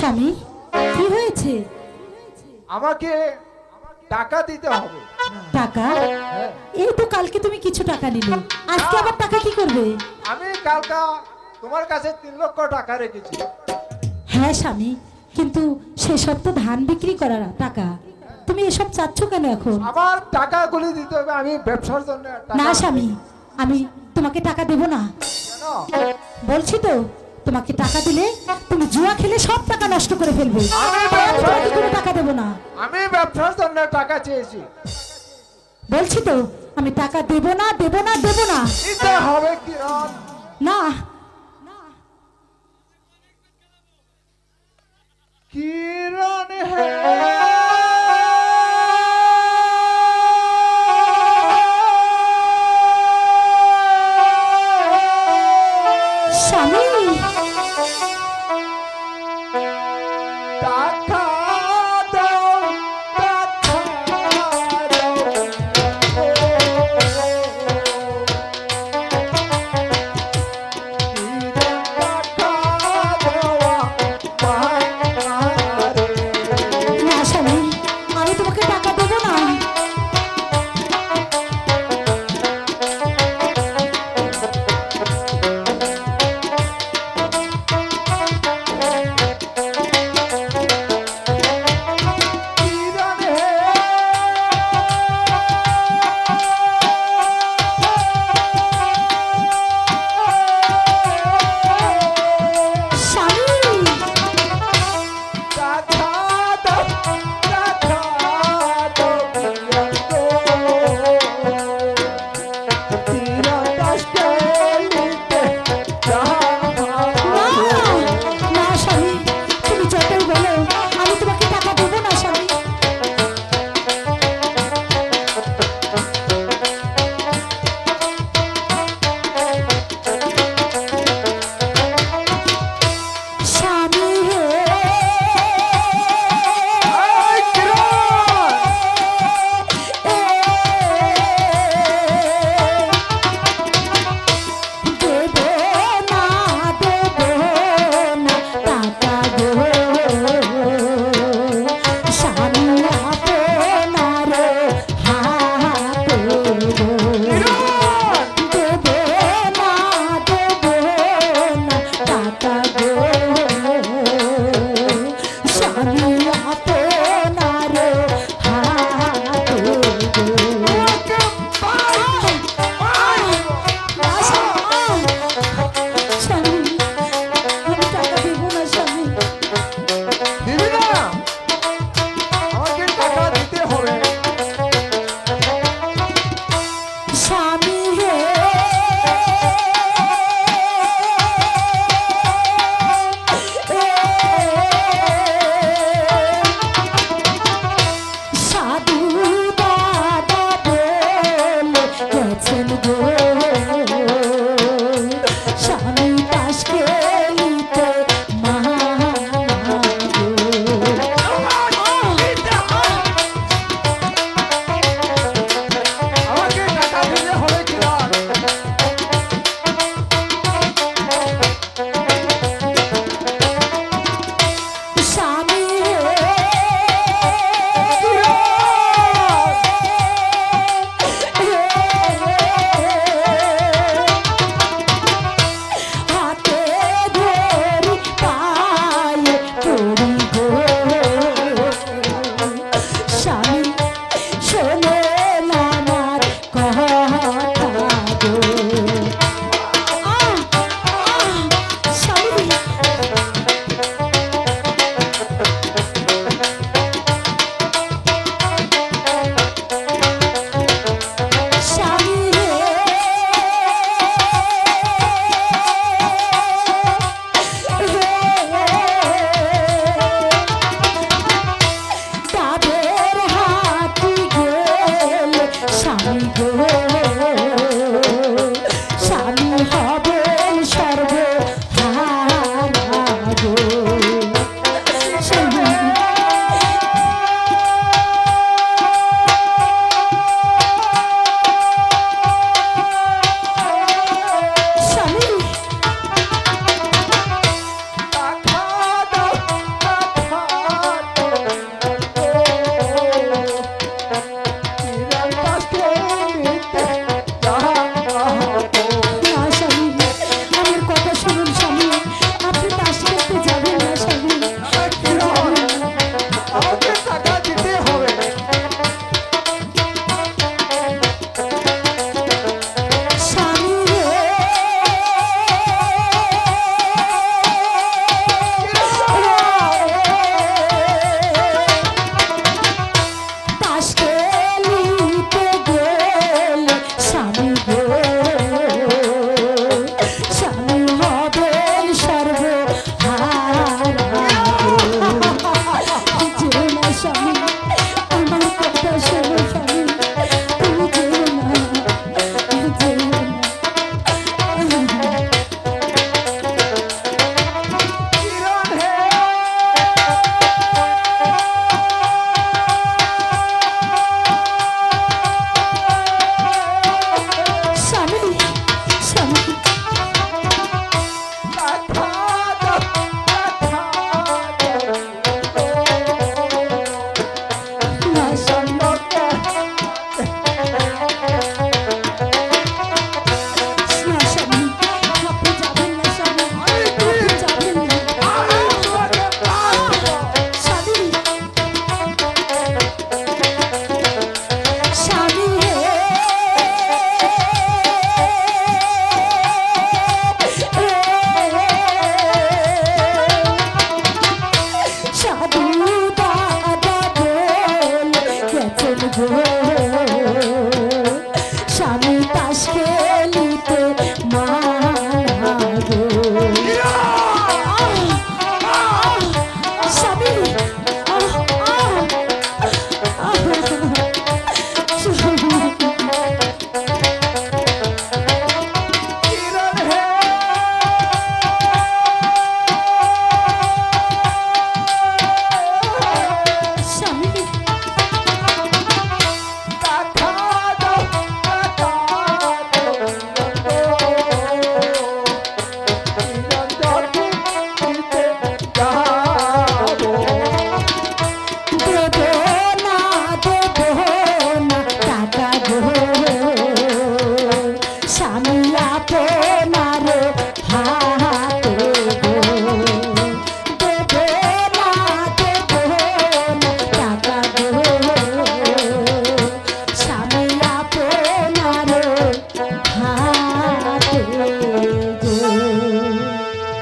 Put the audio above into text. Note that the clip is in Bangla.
স্বামী কি হয়েছে? আমাকে টাকা দিতে হবে। টাকা? হ্যাঁ। এই তো কালকে তুমি কিছু টাকা নিলে, আজকে আবার টাকা কি করবে? আমি কালকা তোমার কাছে 3 লক্ষ টাকা রেখেছি। হ্যাঁ স্বামী, কিন্তু সেসব তো ধান বিক্রি করার টাকা, তুমি এসব চাচ্ছ কেন এখন? আমার টাকাগুলি দিতে হবে, আমি ব্যবসার জন্য টাকা। না স্বামী, আমি তোমাকে টাকা দেব না। কেন? বলছি তো, তোমাকে টাকা দিলে তুমি জুয়া খেলে সব টাকা নষ্ট করে ফেলবে। আমি তাই আমি তোমাকে কোনো টাকা দেব না। আমি ব্যবসার জন্য টাকা চেয়েছি। বলছি তো, আমি টাকা দেব না, দেব না, দেব না। দিতে হবে কিরণ। না, কিরণ হে স্বামী টাকা দাও, টাকা দাও। কিরণ টাকা দেওয়া পারে। না স্বামী, আমি তোমাকে টাকা দেব না। কিরণ হে স্বামী টাকা দাও, টাকা দাও কিরণ গো। কিরণ দাসকে নিতে যাও। না, না স্বামী, তুমি যতই বলো আমি তোমাকে টাকা দেব না স্বামী। স্বামী হে এই কিরণ! দেব না, দেব না টাকা গো, স্বামী আপনার হাতে গো। কিরণ! দেব না, দেব না টাকা গো, স্বামী আপনার হাতে গো। ওকে পাই, পাই। স্বামী, আমি টাকা দেব না স্বামী। দিবি না? আমাকে টাকা দিতে হবে। স্বামী হে সাধু দাদা বলে গেছেন গো, স্বামী তাস খেলিতে মানা গো। আমাকে টাকা দিতে হবে কিরণ। স্বামী হাতে ধরি পায়ে পড়ি গো, স্বামী শোনেন আমার কথা গো। স্বামী স্বামী তাদের হাতি গেলে স্বামী গো, স্বামী হবেন সর্বহারা গো।